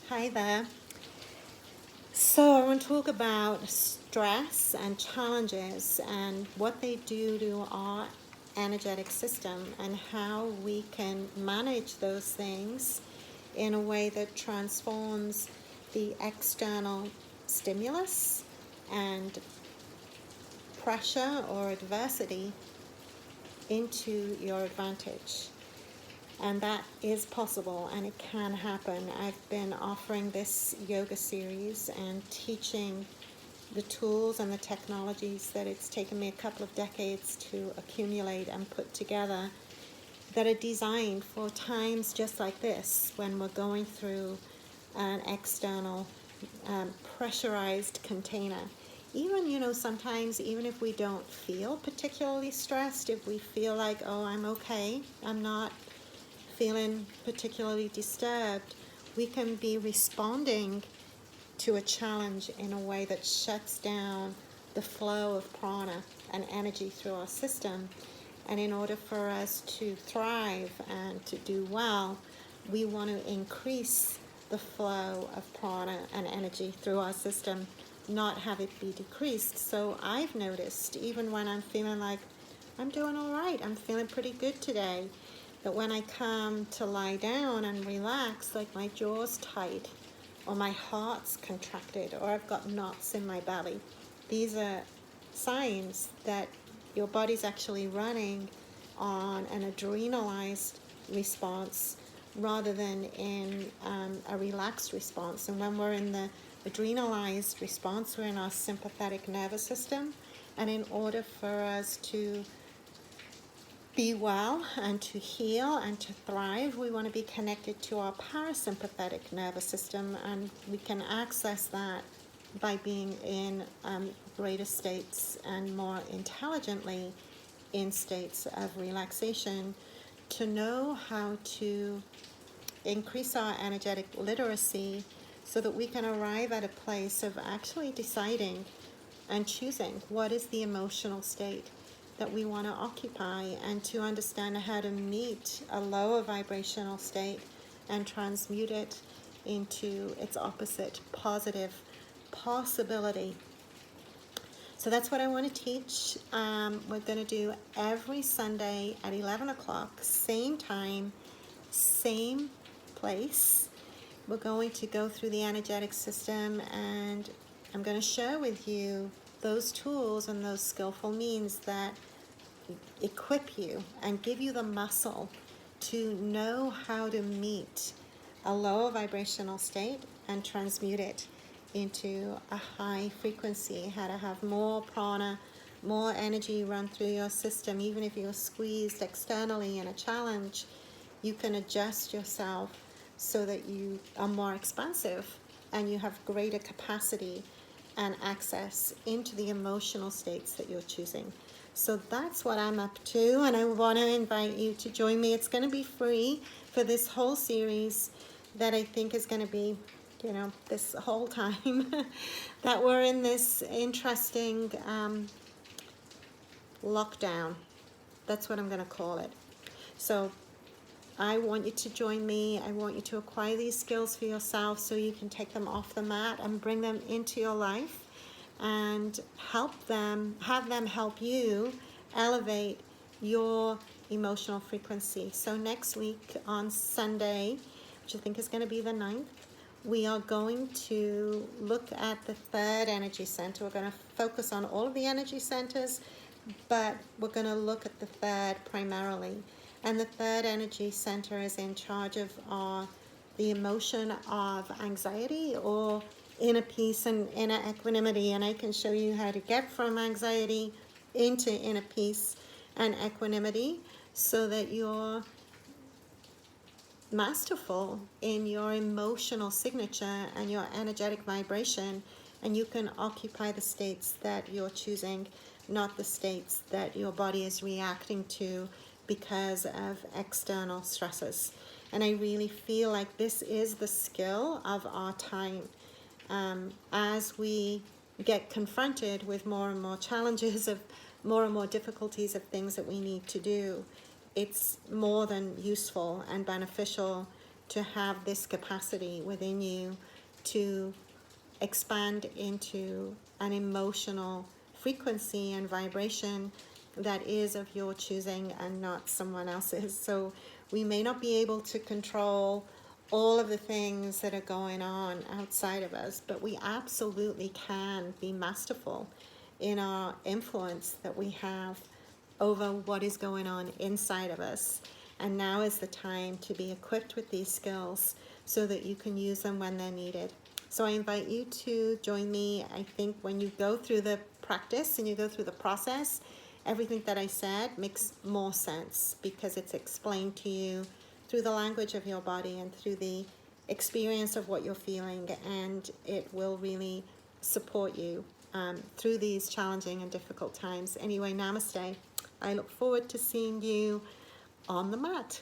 Hi there. So, I want to talk about stress and challenges and what they do to our energetic system and how we can manage those things in a way that transforms the external stimulus and pressure or adversity into your advantage. And that is possible and it can happen. I've been offering this yoga series and teaching the tools and the technologies that it's taken me a couple of decades to accumulate and put together that are designed for times just like this when we're going through an external pressurized container. Even, sometimes even if we don't feel particularly stressed, if we feel like, oh, I'm okay, I'm not feeling particularly disturbed, we can be responding to a challenge in a way that shuts down the flow of prana and energy through our system. And in order for us to thrive and to do well, we want to increase the flow of prana and energy through our system, not have it be decreased. So I've noticed, even when I'm feeling like I'm doing all right, I'm feeling pretty good today, that when I come to lie down and relax, like my jaw's tight, or my heart's contracted, or I've got knots in my belly, these are signs that your body's actually running on an adrenalized response rather than in a relaxed response. And when we're in the adrenalized response, we're in our sympathetic nervous system. And in order for us to be well and to heal and to thrive, we want to be connected to our parasympathetic nervous system, and we can access that by being in greater states and more intelligently in states of relaxation, to know how to increase our energetic literacy so that we can arrive at a place of actually deciding and choosing what is the emotional state that we want to occupy, and to understand how to meet a lower vibrational state and transmute it into its opposite, positive possibility. So that's what I want to teach. We're going to do every Sunday at 11 o'clock, same time, same place. We're going to go through the energetic system, and I'm going to share with you those tools and those skillful means that equip you and give you the muscle to know how to meet a lower vibrational state and transmute it into a high frequency, how to have more prana, more energy run through your system. Even if you're squeezed externally in a challenge, you can adjust yourself so that you are more expansive and you have greater capacity and access into the emotional states that you're choosing. So that's what I'm up to, and I want to invite you to join me. It's going to be free for this whole series that I think is going to be, this whole time that we're in this interesting lockdown. That's what I'm going to call it. So I want you to join me. I want you to acquire these skills for yourself so you can take them off the mat and bring them into your life and have them help you elevate your emotional frequency. So next week on Sunday, which I think is going to be the 9th, we are going to look at the third energy center. We're going to focus on all of the energy centers, but we're going to look at the third primarily. And the third energy center is in charge of the emotion of anxiety or inner peace and inner equanimity. And I can show you how to get from anxiety into inner peace and equanimity so that you're masterful in your emotional signature and your energetic vibration, and you can occupy the states that you're choosing, not the states that your body is reacting to because of external stresses. And I really feel like this is the skill of our time. As we get confronted with more and more challenges, of more and more difficulties of things that we need to do, it's more than useful and beneficial to have this capacity within you to expand into an emotional frequency and vibration that is of your choosing and not someone else's. So we may not be able to control all of the things that are going on outside of us, but we absolutely can be masterful in our influence that we have over what is going on inside of us. And now is the time to be equipped with these skills so that you can use them when they're needed. So I invite you to join me. I think when you go through the practice and you go through the process, everything that I said makes more sense because it's explained to you through the language of your body and through the experience of what you're feeling, and it will really support you through these challenging and difficult times. Anyway, namaste. I look forward to seeing you on the mat.